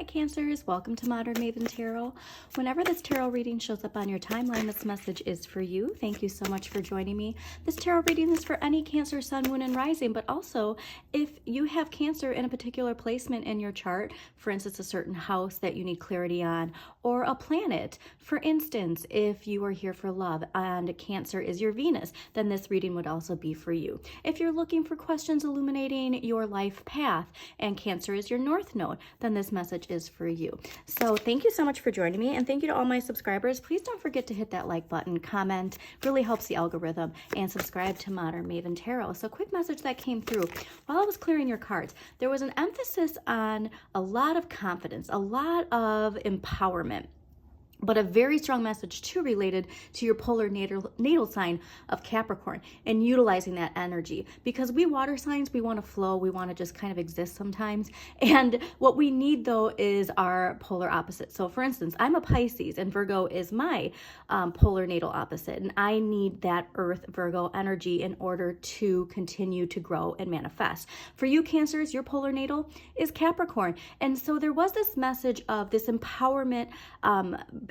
Hi Cancers, welcome to Modern Maven Tarot. Whenever this tarot reading shows up on your timeline, this message is for you. Thank you so much for joining me. This tarot reading is for any Cancer, Sun, Moon, and Rising, but also if you have Cancer in a particular placement in your chart, for instance, a certain house that you need clarity on, or a planet. For instance, if you are here for love and Cancer is your Venus, then this reading would also be for you. If you're looking for questions illuminating your life path and Cancer is your North Node, then this message is for you. So thank you so much for joining me, and thank you to all my subscribers. Please don't forget to hit that like button, comment, really helps the algorithm, and subscribe to Modern Maven Tarot. So quick message that came through while I was clearing your cards. There was an emphasis on a lot of confidence, a lot of empowerment, but a very strong message too related to your polar natal sign of Capricorn and utilizing that energy, because we water signs, we want to flow, we want to just kind of exist sometimes, and what we need though is our polar opposite. So for instance, I'm a Pisces and Virgo is my polar natal opposite, and I need that Earth Virgo energy in order to continue to grow and manifest. For you Cancers, your polar natal is Capricorn, and so there was this message of this empowerment,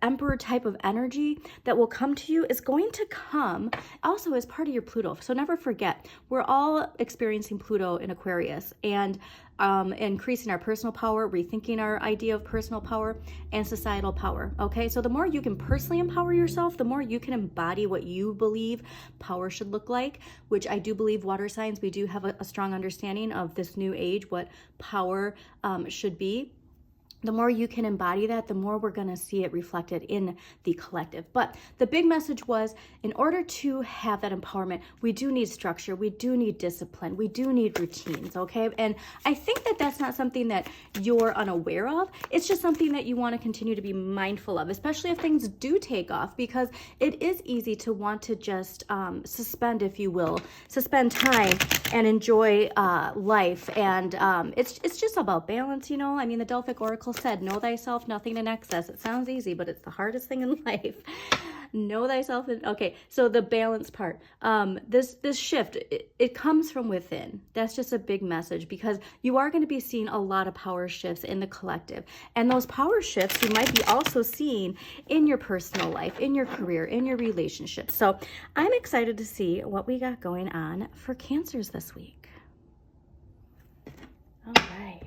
Emperor type of energy that will come to you is going to come also as part of your Pluto. So never forget, we're all experiencing Pluto in Aquarius and increasing our personal power, rethinking our idea of personal power and societal power. Okay, so the more you can personally empower yourself, the more you can embody what you believe power should look like, which I do believe water signs, we do have a strong understanding of this new age, what power should be. The more you can embody that, the more we're going to see it reflected in the collective. But the big message was, in order to have that empowerment, we do need structure, we do need discipline, we do need routines, okay? And I think that that's not something that you're unaware of. It's just something that you want to continue to be mindful of, especially if things do take off, because it is easy to want to just suspend, if you will, suspend time and enjoy life. And it's just about balance, you know? I mean, the Delphic Oracle said, know thyself, nothing in excess. It sounds easy, but it's the hardest thing in life. Know thyself. Okay, so the balance part, this shift, it comes from within. That's just a big message, because you are going to be seeing a lot of power shifts in the collective, and those power shifts you might be also seeing in your personal life, in your career, in your relationships. So I'm excited to see what we got going on for Cancers this week. All right.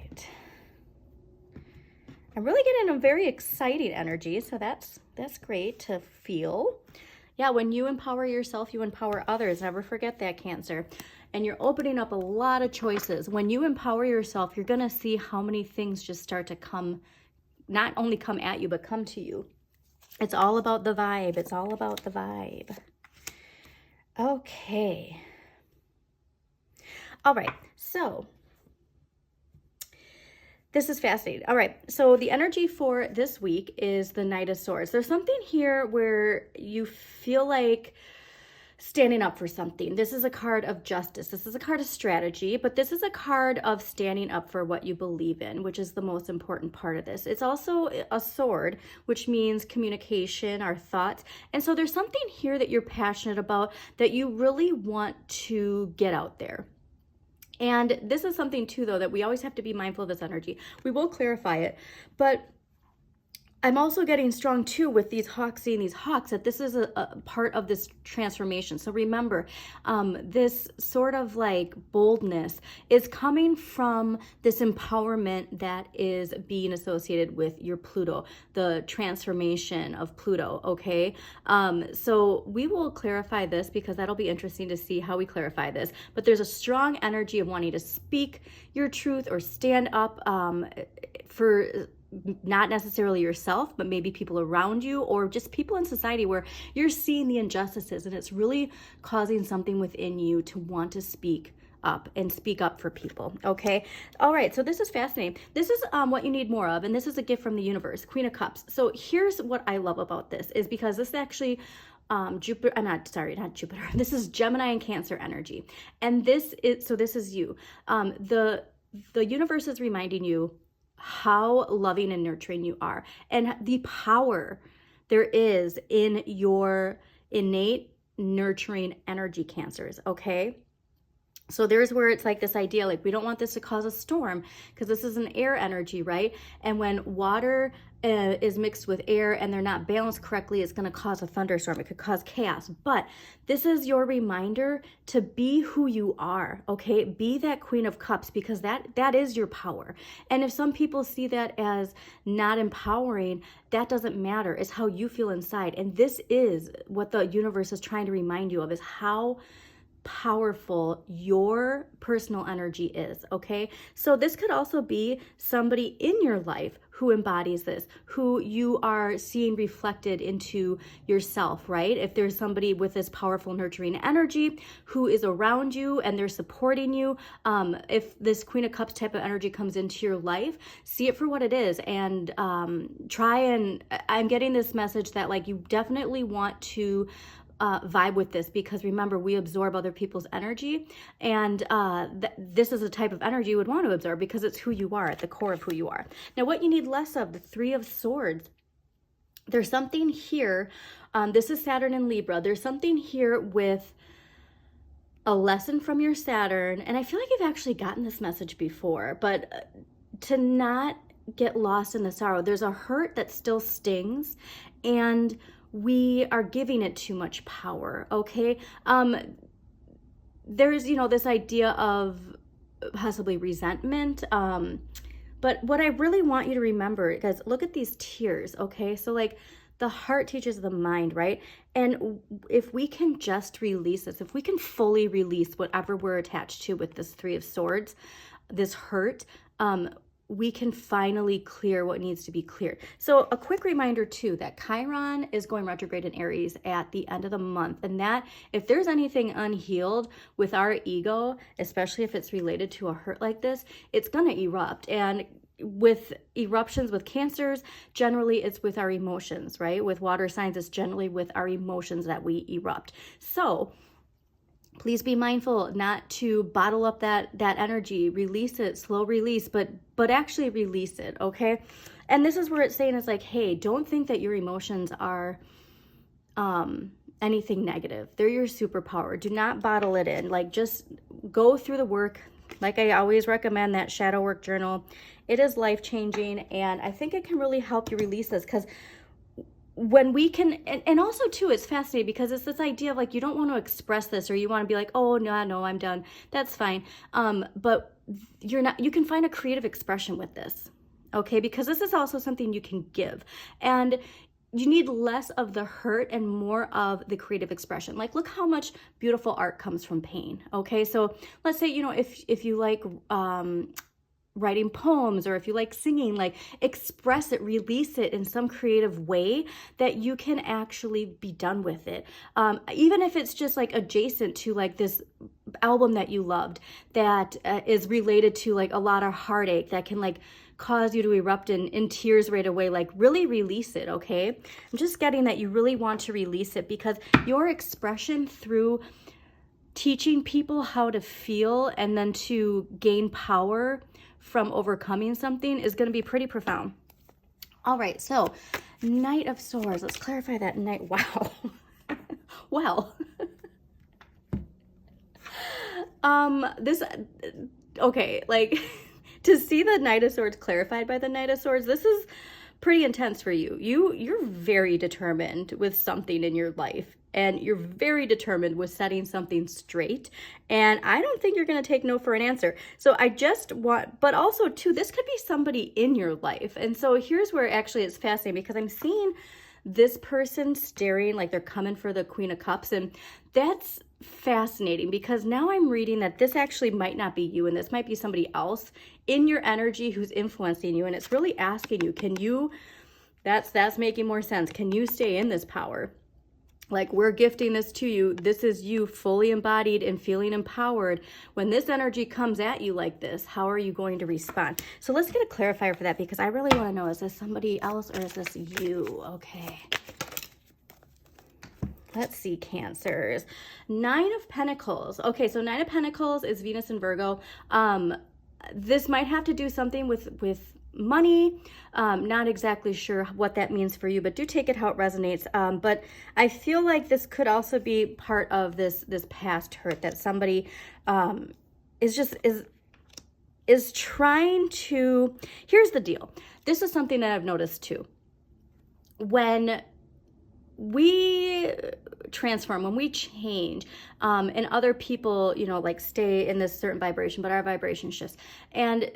I'm really getting a very exciting energy, so that's great to feel. Yeah, when you empower yourself, you empower others. Never forget that, Cancer. And you're opening up a lot of choices. When you empower yourself, you're going to see how many things just start to come, not only come at you, but come to you. It's all about the vibe. It's all about the vibe. Okay. All right, so this is fascinating. All right, so the energy for this week is the Knight of Swords. There's something here where you feel like standing up for something. This is a card of justice. This is a card of strategy, but this is a card of standing up for what you believe in, which is the most important part of this. It's also a sword, which means communication, our thoughts. And so there's something here that you're passionate about that you really want to get out there. And this is something too, though, that we always have to be mindful of this energy. We will clarify it, but I'm also getting strong too with these hawks, seeing these hawks, that this is a part of this transformation. So remember, this sort of like boldness is coming from this empowerment that is being associated with your Pluto, the transformation of Pluto, okay? So we will clarify this, because that'll be interesting to see how we clarify this. But there's a strong energy of wanting to speak your truth or stand up for not necessarily yourself, but maybe people around you, or just people in society where you're seeing the injustices, and it's really causing something within you to want to speak up and speak up for people. Okay. All right. So this is fascinating. This is what you need more of. And this is a gift from the universe, Queen of Cups. So here's what I love about this, is because this is actually Jupiter, not Jupiter. This is Gemini and Cancer energy. And this is you. The universe is reminding you how loving and nurturing you are, and the power there is in your innate nurturing energy, Cancers, okay? So there's where it's like this idea, like we don't want this to cause a storm because this is an air energy, right? And when water is mixed with air and they're not balanced correctly, it's going to cause a thunderstorm. It could cause chaos. But this is your reminder to be who you are, okay? Be that Queen of Cups, because that is your power. And if some people see that as not empowering, that doesn't matter. It's how you feel inside. And this is what the universe is trying to remind you of, is how powerful your personal energy is, okay? So this could also be somebody in your life who embodies this, who you are seeing reflected into yourself, right? If there's somebody with this powerful nurturing energy who is around you and they're supporting you, if this Queen of Cups type of energy comes into your life, see it for what it is, and try and, I'm getting this message that like you definitely want to vibe with this, because remember, we absorb other people's energy, and this is a type of energy you would want to absorb because it's who you are, at the core of who you are. Now, what you need less of, the Three of Swords. There's something here, this is Saturn and Libra, there's something here with a lesson from your Saturn, and I feel like you've actually gotten this message before, but to not get lost in the sorrow. There's a hurt that still stings, and we are giving it too much power, okay? There's, this idea of possibly resentment, but what I really want you to remember, guys, look at these tears, okay? So like the heart teaches the mind, right? And if we can just release this, if we can fully release whatever we're attached to with this Three of Swords, this hurt, we can finally clear what needs to be cleared. So a quick reminder too, that Chiron is going retrograde in Aries at the end of the month. And that if there's anything unhealed with our ego, especially if it's related to a hurt like this, it's going to erupt. And with eruptions with Cancers, generally it's with our emotions, right? With water signs, it's generally with our emotions that we erupt. So please be mindful not to bottle up that energy, release it, slow release, but actually release it, okay? And this is where it's saying, it's like, hey, don't think that your emotions are anything negative. They're your superpower. Do not bottle it in. Like, just go through the work. Like I always recommend that shadow work journal. It is life-changing, and I think it can really help you release this, because when we can, and also too, it's fascinating because it's this idea of like, you don't want to express this, or you want to be like, oh no, I'm done. That's fine. But you can find a creative expression with this, okay? Because this is also something you can give, and you need less of the hurt and more of the creative expression. Like, look how much beautiful art comes from pain, okay? So let's say, if you like, writing poems, or if you like singing, like express it, release it in some creative way that you can actually be done with it. Even if it's just like adjacent to like this album that you loved that is related to like a lot of heartache that can like cause you to erupt in tears right away, like really release it, okay? I'm just getting that you really want to release it, because your expression through teaching people how to feel and then to gain power from overcoming something is going to be pretty profound. All right, so Knight of Swords. Let's clarify that Knight. Wow. Well, okay, like to see the Knight of Swords clarified by the Knight of Swords, this is pretty intense for you. You're very determined with something in your life, and you're very determined with setting something straight. And I don't think you're going to take no for an answer. So I just want, but also too, this could be somebody in your life. And so here's where actually it's fascinating, because I'm seeing this person staring like they're coming for the Queen of Cups. And that's fascinating, because now I'm reading that this actually might not be you, and this might be somebody else in your energy who's influencing you. And it's really asking you, can you, that's making more sense. Can you stay in this power? Like, we're gifting this to you. This is you fully embodied and feeling empowered. When this energy comes at you like this, how are you going to respond? So let's get a clarifier for that, because I really want to know, is this somebody else or is this you? Okay. Let's see, Cancers. Nine of Pentacles. Okay, so Nine of Pentacles is Venus and Virgo. This might have to do something with money. Not exactly sure what that means for you, but do take it how it resonates. But I feel like this could also be part of this past hurt that somebody is trying to. Here's the deal. This is something that I've noticed too. When we transform, when we change, and other people, you know, like stay in this certain vibration, but our vibration shifts, and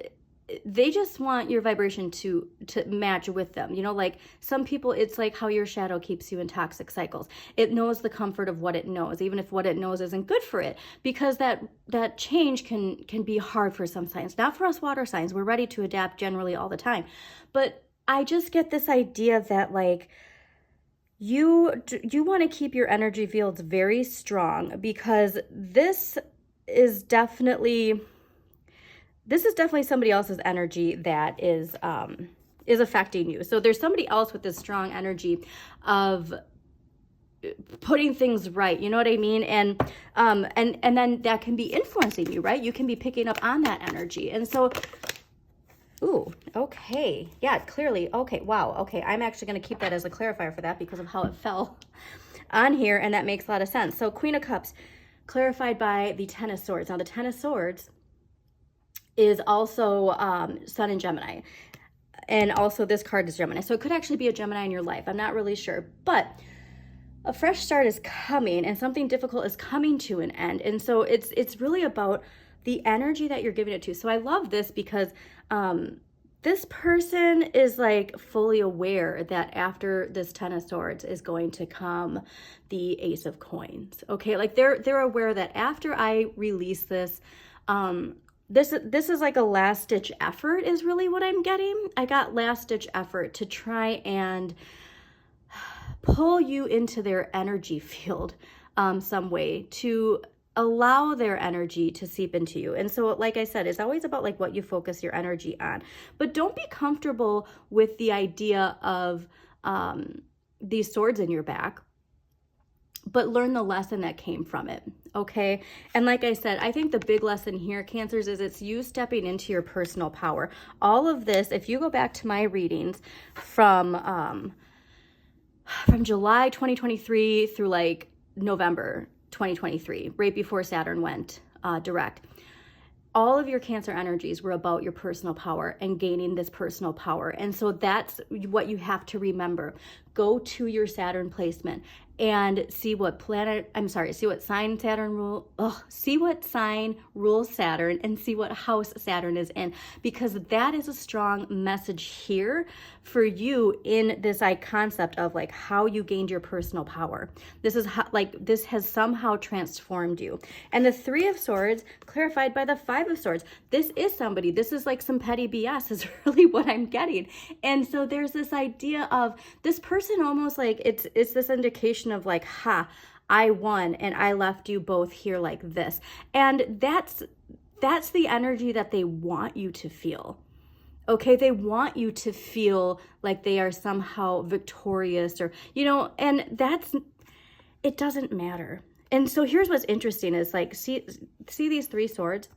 they just want your vibration to match with them. You know, like some people, it's like how your shadow keeps you in toxic cycles. It knows the comfort of what it knows, even if what it knows isn't good for it, because that change can be hard for some signs. Not for us water signs. We're ready to adapt generally all the time. But I just get this idea that like, you want to keep your energy fields very strong, because this is definitely somebody else's energy that is affecting you. So there's somebody else with this strong energy of putting things right, you know what I mean? And then that can be influencing you, right? You can be picking up on that energy. And so, ooh, okay. Yeah, clearly. Okay, wow. Okay, I'm actually going to keep that as a clarifier for that because of how it fell on here, and that makes a lot of sense. So Queen of Cups, clarified by the Ten of Swords. Now, the Ten of Swords is also Sun in Gemini, and also this card is Gemini. So it could actually be a Gemini in your life. I'm not really sure, but a fresh start is coming, and something difficult is coming to an end. And so it's really about the energy that you're giving it to. So I love this because this person is like fully aware that after this Ten of Swords is going to come the Ace of Coins. Okay, like they're aware that after I release this, this is like a last ditch effort is really what I'm getting. I got last ditch effort to try and pull you into their energy field some way, to allow their energy to seep into you. And so, like I said, it's always about like what you focus your energy on. But don't be comfortable with the idea of these swords in your back, but learn the lesson that came from it, okay? And like I said, I think the big lesson here, Cancers, is it's you stepping into your personal power. All of this, if you go back to my readings from July 2023 through like November 2023, right before Saturn went direct, all of your Cancer energies were about your personal power and gaining this personal power. And so that's what you have to remember. Go to your Saturn placement and see what sign rules Saturn, and see what house Saturn is in, because that is a strong message here for you in this concept of like how you gained your personal power. This is how, like, this has somehow transformed you. And the Three of Swords clarified by the Five of Swords. This is like some petty BS is really what I'm getting. And so there's this idea of this person almost like it's this indication of like, I won and I left you both here like this. And that's the energy that they want you to feel. Okay, they want you to feel like they are somehow victorious, or, you know, and it doesn't matter. And so here's what's interesting is like, see these three swords?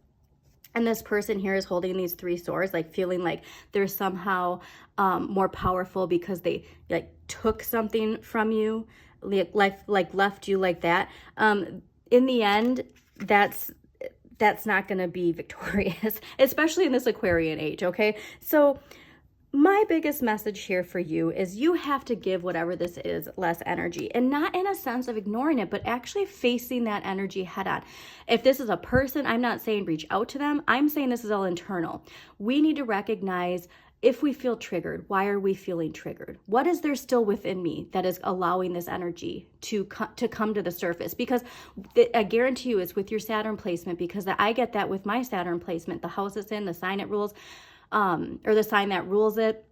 And this person here is holding these three swords, like feeling like they're somehow more powerful because they like took something from you, like left you like that. In the end, that's not going to be victorious, especially in this Aquarian age, okay? So my biggest message here for you is you have to give whatever this is less energy, and not in a sense of ignoring it, but actually facing that energy head on. If this is a person, I'm not saying reach out to them. I'm saying this is all internal. We need to recognize if we feel triggered. Why are we feeling triggered? What is there still within me that is allowing this energy to come to the surface? Because I guarantee you it's with your Saturn placement, because I get that with my Saturn placement, the house it's in, the sign it rules, or the sign that rules it.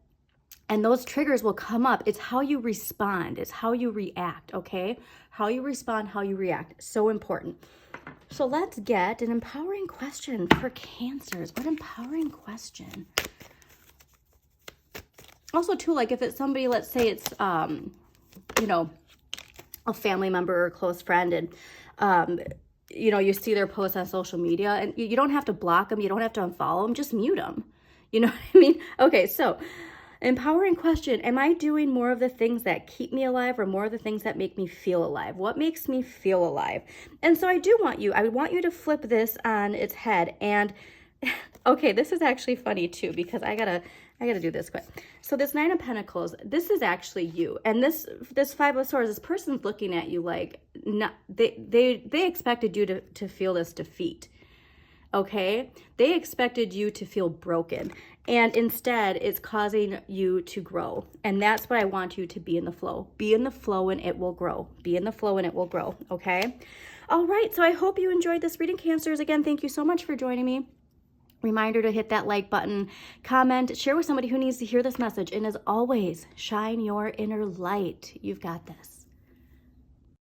And those triggers will come up. It's how you respond. It's how you react, okay? How you respond, how you react. So important. So let's get an empowering question for Cancers. What empowering question? Also, too, like if it's somebody, let's say it's, you know, a family member or a close friend, and, you know, you see their posts on social media, and you don't have to block them. You don't have to unfollow them. Just mute them. You know what I mean? Okay, so empowering question, am I doing more of the things that keep me alive or more of the things that make me feel alive? What makes me feel alive? And so I want you to flip this on its head. And okay, this is actually funny too, because I gotta do this quick. So this Nine of Pentacles, this is actually you. And this Five of Swords, this person's looking at you like, not, they expected you to feel this defeat. Okay, they expected you to feel broken, and instead it's causing you to grow. And that's what I want you to be in the flow. Be in the flow and it will grow. Be in the flow and it will grow. Okay. All right. So I hope you enjoyed this reading, Cancers. Again, thank you so much for joining me. Reminder to hit that like button, comment, share with somebody who needs to hear this message. And as always, shine your inner light. You've got this.